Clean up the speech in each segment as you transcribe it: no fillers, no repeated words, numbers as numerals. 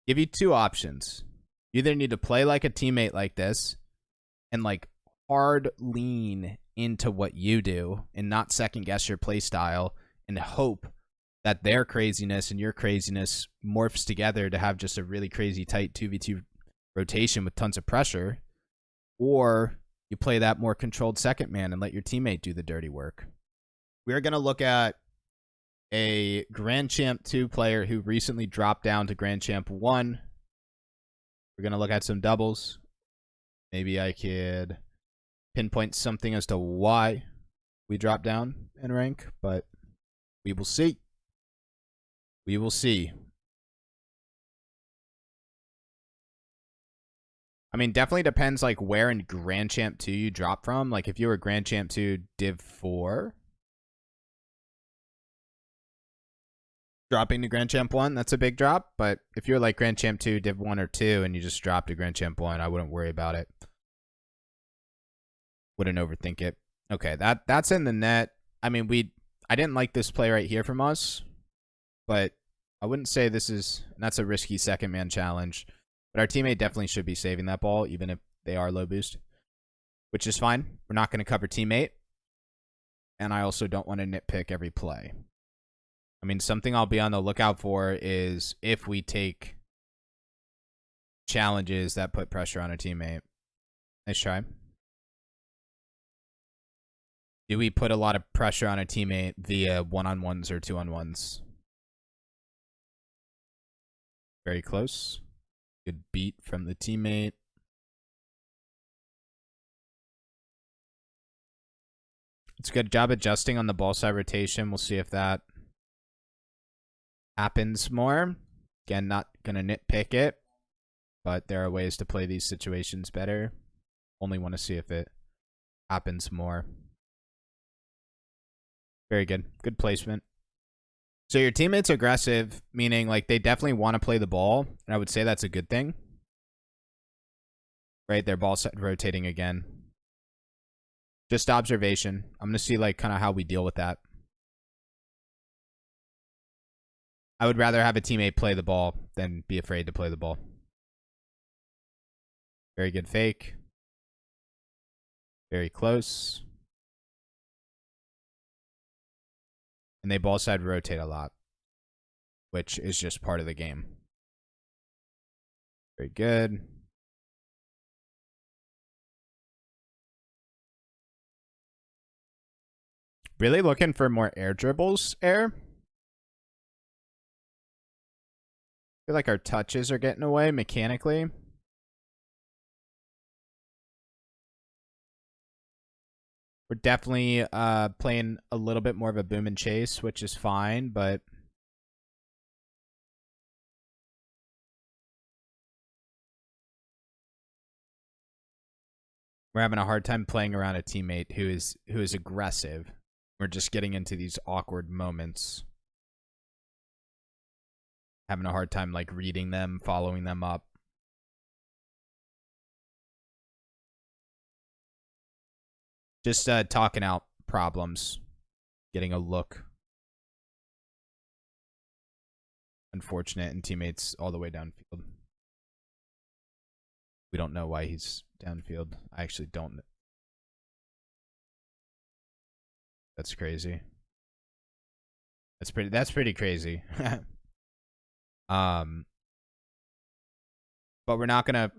Give you two options. You either need to play like a teammate like this and like hard lean into what you do and not second guess your play style and hope that their craziness and your craziness morphs together to have just a really crazy tight 2v2 rotation with tons of pressure, or you play that more controlled second man and let your teammate do the dirty work. We're going to look at a Grand Champ 2 player who recently dropped down to Grand Champ 1. We're going to look at some doubles. Maybe I could pinpoint something as to why we dropped down in rank, but we will see. We will see. I mean, definitely depends like where in Grand Champ 2 you drop from. Like if you were Grand Champ 2 Div 4, dropping to Grand Champ 1, that's a big drop. But if you're like Grand Champ 2 Div 1 or 2 and you just dropped to Grand Champ 1, I wouldn't worry about it. Wouldn't overthink it. Okay, that's in the net. I mean, I didn't like this play right here from us, but I wouldn't say this is, that's a risky second man challenge. But our teammate definitely should be saving that ball, even if they are low boost, which is fine. We're not going to cover teammate. And I also don't want to nitpick every play. I mean, something I'll be on the lookout for is if we take challenges that put pressure on a teammate. Nice try. Do we put a lot of pressure on a teammate via one-on-ones or two-on-ones? Very close. Good beat from the teammate. It's a good job adjusting on the ball side rotation. We'll see if that happens more. Again, not going to nitpick it, but there are ways to play these situations better. Only want to see if it happens more. Very good. Good placement. So your teammate's aggressive, meaning like they definitely want to play the ball, and I would say that's a good thing. Right, their ball set rotating again. Just observation. I'm going to see like kind of how we deal with that. I would rather have a teammate play the ball than be afraid to play the ball. Very good fake. Very close. And they ball side rotate a lot, which is just part of the game. Very good. Really looking for more air dribbles, air. I feel like our touches are getting away mechanically. We're definitely playing a little bit more of a boom and chase, which is fine, but we're having a hard time playing around a teammate who is aggressive. We're just getting into these awkward moments. Having a hard time like reading them, following them up. Just talking out problems. Getting a look. Unfortunate, and teammates all the way downfield. We don't know why he's downfield. I actually don't. That's crazy. That's pretty crazy. But we're not gonna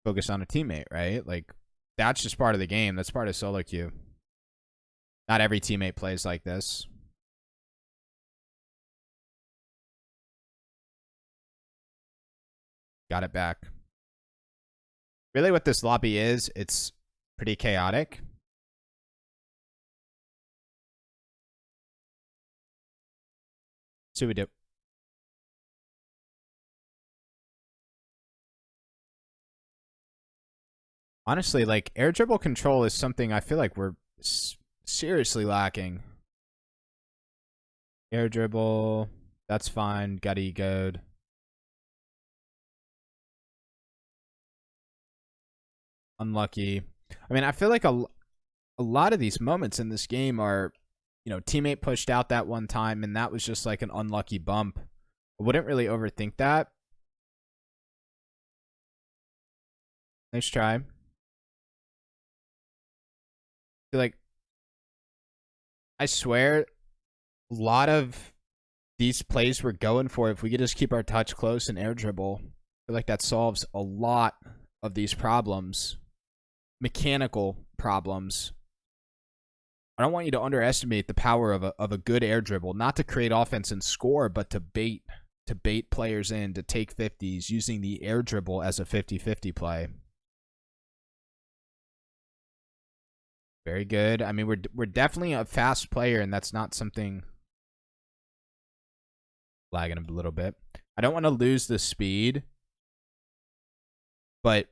focus on a teammate, right? Like that's just part of the game. That's part of solo queue. Not every teammate plays like this. Got it back. Really what this lobby is, it's pretty chaotic. See what we do. Honestly, like air dribble control is something I feel like we're seriously lacking. Air dribble, that's fine. Got egoed. Unlucky. I mean, I feel like a lot of these moments in this game are, you know, teammate pushed out that one time, and that was just like an unlucky bump. I wouldn't really overthink that. Nice try. Like, I swear, a lot of these plays we're going for, if we could just keep our touch close and air dribble, I feel like that solves a lot of these problems. Mechanical problems. I don't want you to underestimate the power of a good air dribble, not to create offense and score, but to bait players in, to take 50s, using the air dribble as a 50-50 play. Very good. I mean, we're definitely a fast player, and that's not something. Lagging a little bit. I don't want to lose the speed, but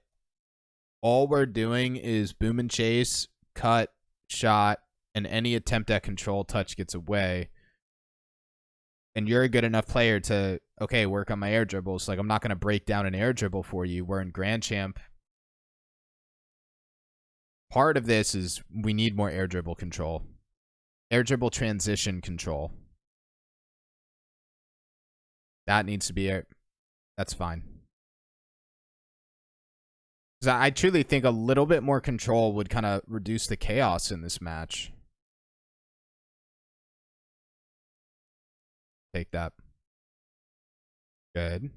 all we're doing is boom and chase, cut, shot, and any attempt at control touch gets away. And you're a good enough player to, okay, work on my air dribbles. Like, I'm not going to break down an air dribble for you. We're in Grand Champ. Part of this is we need more air dribble control. Air dribble transition control. That needs to be that's fine. Because I truly think a little bit more control would kind of reduce the chaos in this match. Take that. Good.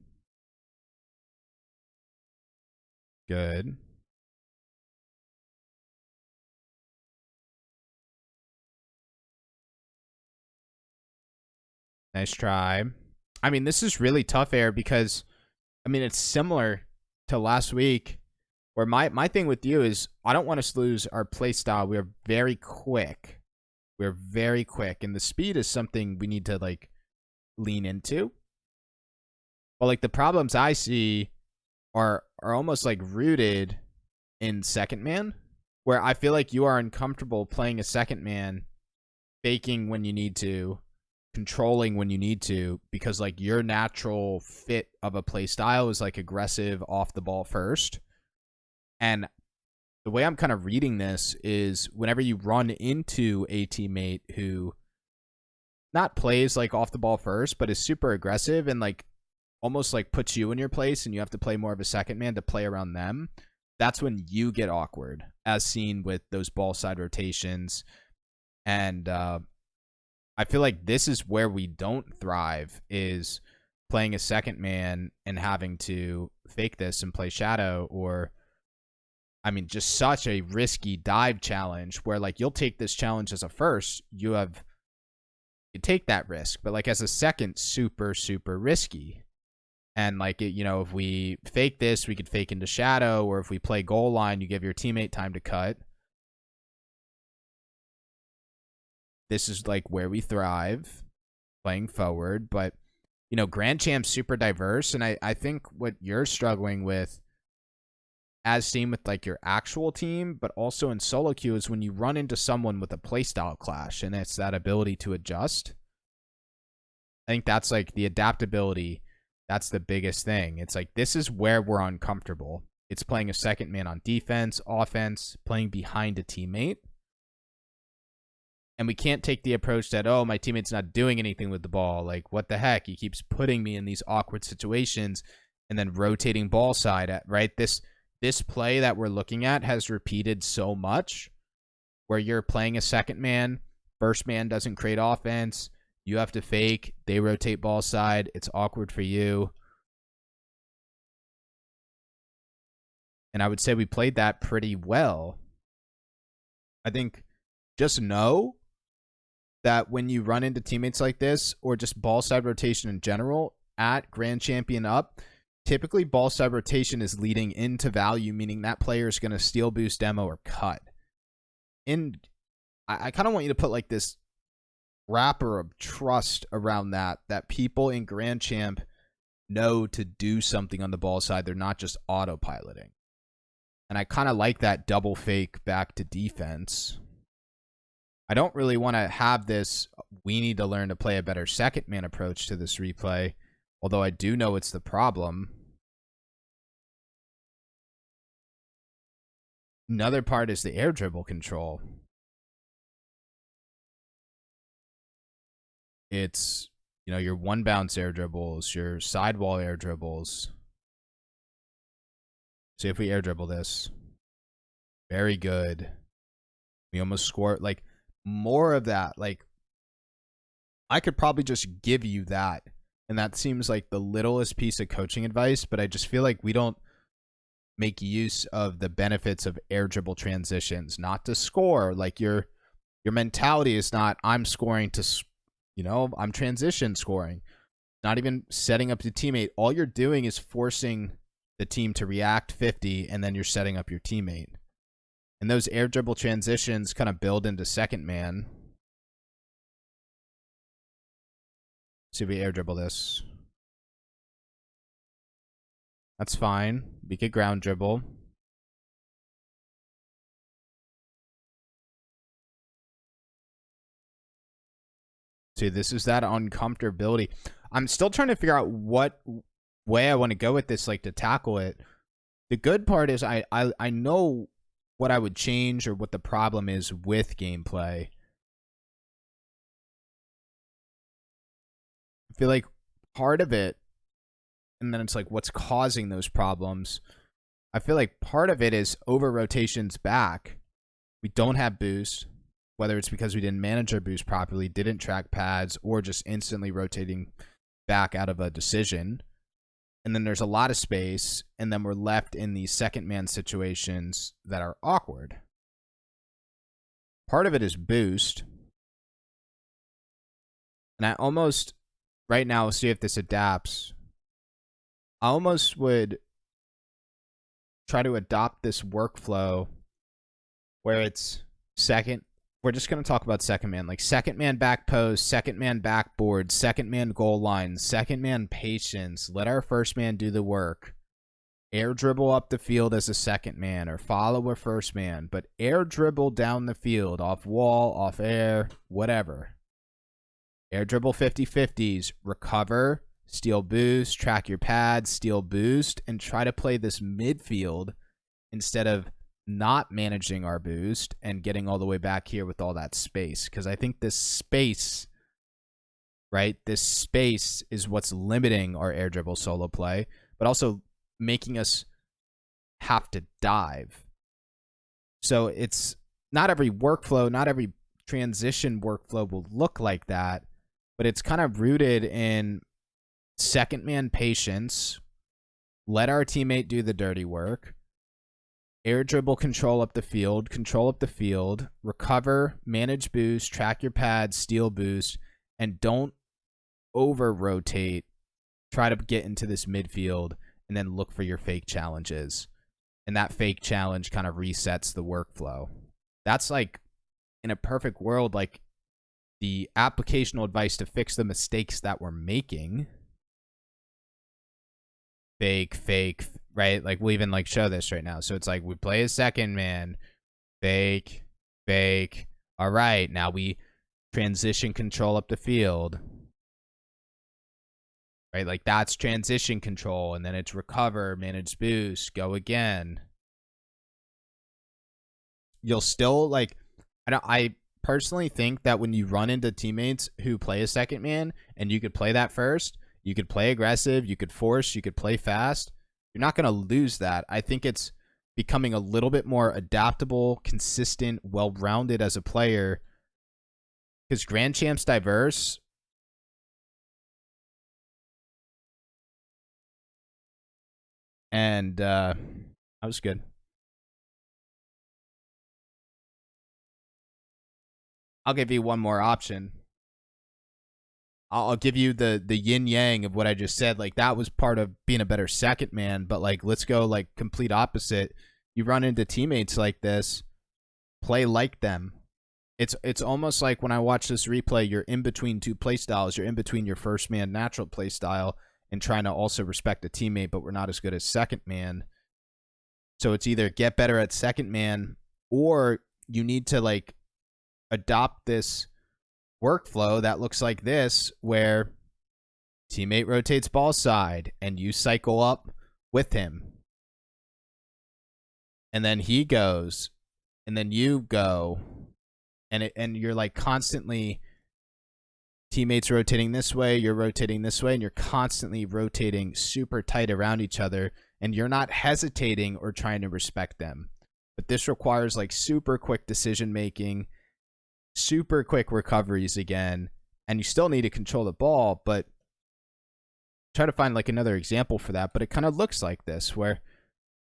Good. Nice try. I mean, this is really tough, Air, because, I mean, it's similar to last week, where my thing with you is I don't want us to lose our play style. We're very quick. We're very quick, and the speed is something we need to, like, lean into. But, like, the problems I see are almost, like, rooted in second man, where I feel like you are uncomfortable playing a second man, faking when you need to, controlling when you need to, because like your natural fit of a play style is like aggressive off the ball first. And the way I'm kind of reading this is whenever you run into a teammate who not plays like off the ball first, but is super aggressive and like almost like puts you in your place and you have to play more of a second man to play around them, that's when you get awkward, as seen with those ball side rotations. And I feel like this is where we don't thrive, is playing a second man and having to fake this and play shadow, or, I mean, just such a risky dive challenge where like you'll take this challenge as a first, you take that risk, but like as a second, super, super risky. And like, you know, if we fake this, we could fake into shadow, or if we play goal line, you give your teammate time to cut. This is like where we thrive, playing forward. But, you know, Grand Champ's super diverse. And I think what you're struggling with, as seen with like your actual team, but also in solo queue, is when you run into someone with a playstyle clash, and it's that ability to adjust. I think that's like the adaptability. That's the biggest thing. It's like, this is where we're uncomfortable. It's playing a second man on defense, offense, playing behind a teammate. And we can't take the approach that, oh, my teammate's not doing anything with the ball. Like, what the heck? He keeps putting me in these awkward situations and then rotating ball side at, right? This play that we're looking at has repeated so much, where you're playing a second man, first man doesn't create offense, you have to fake, they rotate ball side, it's awkward for you. And I would say we played that pretty well. I think just know that when you run into teammates like this, or just ball side rotation in general, at Grand Champion up, typically ball side rotation is leading into value, meaning that player is going to steal, boost, demo, or cut. And I kind of want you to put like this wrapper of trust around that people in Grand Champ know to do something on the ball side. They're not just autopiloting. And I kind of like that double fake back to defense. I don't really want to have this, we need to learn to play a better second man approach to this replay, although I do know it's the problem. Another part is the air dribble control. It's You know, your one bounce air dribbles, your sidewall air dribbles. See if we air dribble this. Very good. We almost scored. Like, more of that. Like, I could probably just give you that. And that seems like the littlest piece of coaching advice, but I just feel like we don't make use of the benefits of air dribble transitions. Not to score. Like, your mentality is not, I'm scoring to, you know, I'm transition scoring. Not even setting up the teammate. All you're doing is forcing the team to react 50, and then you're setting up your teammate. And those air dribble transitions kind of build into second man. See if we air dribble this. That's fine. We could ground dribble. See, this is that uncomfortability. I'm still trying to figure out what way I want to go with this, like, to tackle it. The good part is I know what I would change or what the problem is with gameplay. I feel like part of it, and then it's like, what's causing those problems? I feel like part of it is over rotations back. We don't have boost, whether it's because we didn't manage our boost properly, didn't track pads, or just instantly rotating back out of a decision. And then there's a lot of space, and then we're left in these second man situations that are awkward. Part of it is boost. And I almost, right now, we'll see if this adapts. I almost would try to adopt this workflow where it's second. We're just going to talk about second man. Like, second man back post, second man backboard, second man goal line, second man patience. Let our first man do the work. Air dribble up the field as a second man, or follow a first man. But air dribble down the field, off wall, off air, whatever. Air dribble 50-50s. Recover, steal boost, track your pads, steal boost, and try to play this midfield instead of not managing our boost and getting all the way back here with all that space. Because I think this space, right, this space is what's limiting our air dribble solo play, but also making us have to dive. So it's not every workflow, not every transition workflow will look like that, but it's kind of rooted in second man patience, let our teammate do the dirty work, air dribble, control up the field, recover, manage boost, track your pads, steal boost, and don't over-rotate. Try to get into this midfield, and then look for your fake challenges. And that fake challenge kind of resets the workflow. That's like, in a perfect world, like, the applicational advice to fix the mistakes that we're making. Fake, right? Like, we'll even, like, show this right now. So it's like, we play a second man, fake. All right, now we transition control up the field. Right? Like, that's transition control, and then it's recover, manage boost, go again. You'll still, like, I personally think that when you run into teammates who play a second man, and you could play that first, you could play aggressive, you could force, you could play fast, you're not going to lose that. I think it's becoming a little bit more adaptable, consistent, well-rounded as a player. Because Grand Champ's diverse. And that was good. I'll give you one more option. I'll give you the yin yang of what I just said. Like, that was part of being a better second man, but, like, let's go, like, complete opposite. You run into teammates like this, play like them. It's almost like when I watch this replay, you're in between two playstyles. You're in between your first man natural playstyle and trying to also respect a teammate, but we're not as good as second man. So it's either get better at second man, or you need to, like, adopt this workflow that looks like this, where teammate rotates ball side and you cycle up with him, and then he goes, and then you go, and you're, like, constantly teammates rotating this way, you're rotating this way, and you're constantly rotating super tight around each other, and you're not hesitating or trying to respect them. But this requires like super quick decision making, super quick recoveries again, and you still need to control the ball. But try to find like another example for that, but it kind of looks like this, where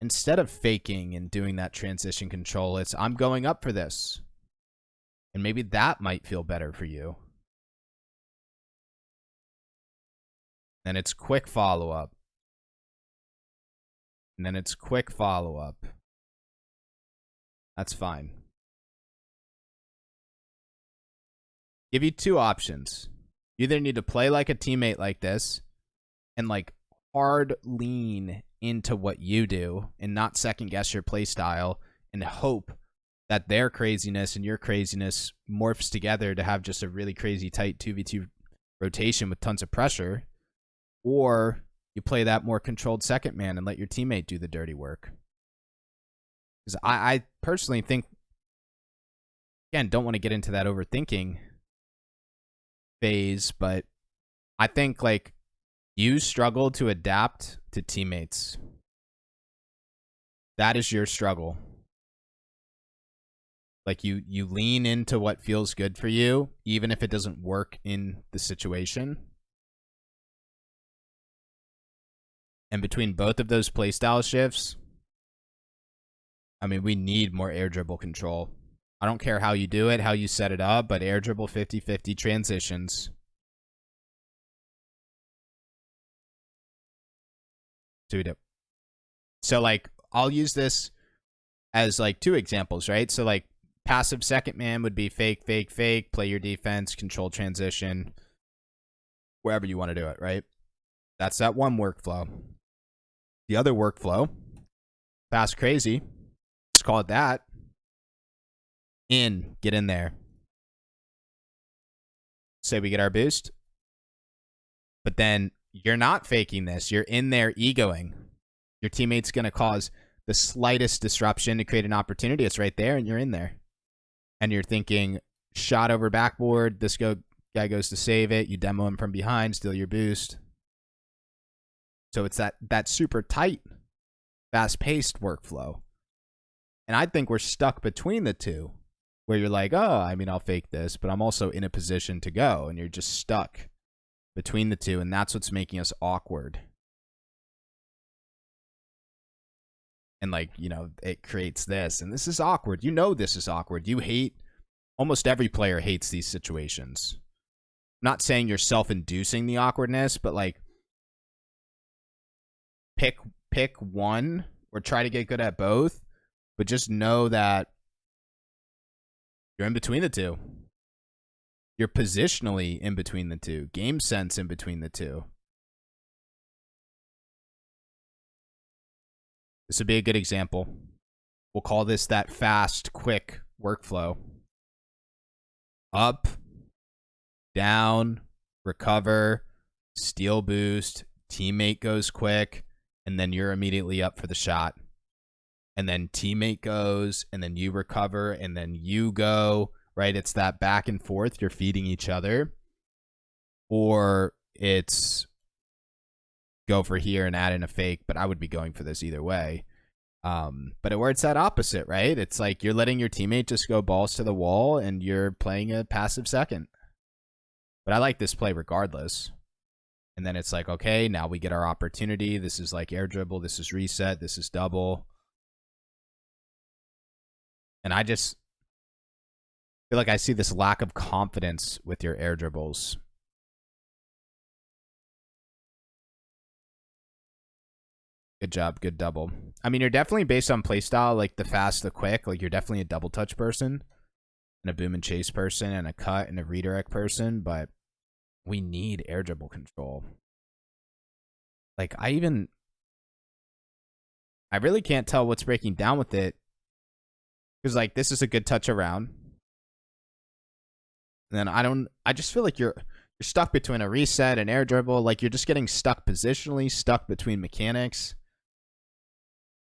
instead of faking and doing that transition control, it's I'm going up for this. And maybe that might feel better for you. And it's quick follow-up. And then it's quick follow-up. That's fine. Give you two options. You either need to play like a teammate like this and like hard lean into what you do and not second guess your play style and hope that their craziness and your craziness morphs together to have just a really crazy tight 2v2 rotation with tons of pressure. Or you play that more controlled second man and let your teammate do the dirty work. Because I personally think, again, don't want to get into that overthinking phase, but I think like you struggle to adapt to teammates. That is your struggle. Like you lean into what feels good for you, even if it doesn't work in the situation. And between both of those playstyle shifts, I mean, we need more air dribble control. I don't care how you do it, how you set it up, but air dribble 50-50 transitions. So like, I'll use this as like two examples, right? So like passive second man would be fake, fake, fake, play your defense, control transition, wherever you want to do it, right? That's that one workflow. The other workflow, fast crazy, let's call it that. Get in there. Say we get our boost. But then you're not faking this. You're in there egoing. Your teammate's going to cause the slightest disruption to create an opportunity. It's right there, and you're in there. And you're thinking, shot over backboard. This guy goes to save it. You demo him from behind, steal your boost. So it's that super tight, fast-paced workflow. And I think we're stuck between the two, where you're like, oh, I mean, I'll fake this, but I'm also in a position to go. And you're just stuck between the two, and that's what's making us awkward. And like, you know, it creates this, and this is awkward. You know this is awkward. You hate, almost every player hates these situations. I'm not saying you're self-inducing the awkwardness, but like, pick one or try to get good at both, but just know that you're in between the two. You're positionally in between the two. Game sense in between the two. This would be a good example. We'll call this that fast, quick workflow. Up, down, recover, steal boost, teammate goes quick, and then you're immediately up for the shot. And then teammate goes, and then you recover, and then you go, right? It's that back and forth. You're feeding each other. Or it's go for here and add in a fake, but I would be going for this either way. But where it's that opposite, right? It's like you're letting your teammate just go balls to the wall, and you're playing a passive second. But I like this play regardless. And then it's like, okay, now we get our opportunity. This is like air dribble. This is reset. This is double. And I just feel like I see this lack of confidence with your air dribbles. Good job. Good double. I mean, you're definitely based on playstyle, like the fast, the quick. Like you're definitely a double touch person and a boom and chase person and a cut and a redirect person, but we need air dribble control. Like I really can't tell what's breaking down with it. Because like this is a good touch around. And then I just feel like you're stuck between a reset and air dribble. Like you're just getting stuck positionally, stuck between mechanics.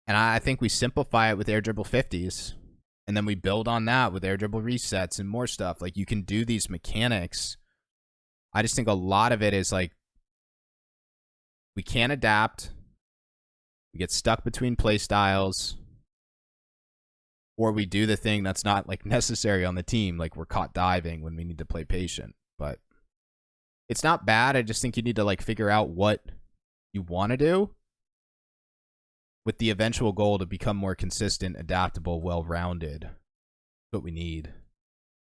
And I think we simplify it with air dribble 50s. And then we build on that with air dribble resets and more stuff. Like you can do these mechanics I just think a lot of it is like we can't adapt. We get stuck between play styles, or we do the thing that's not like necessary on the team, like we're caught diving when we need to play patient. But it's not bad. I just think you need to like figure out what you want to do with the eventual goal to become more consistent, adaptable, well-rounded. What we need.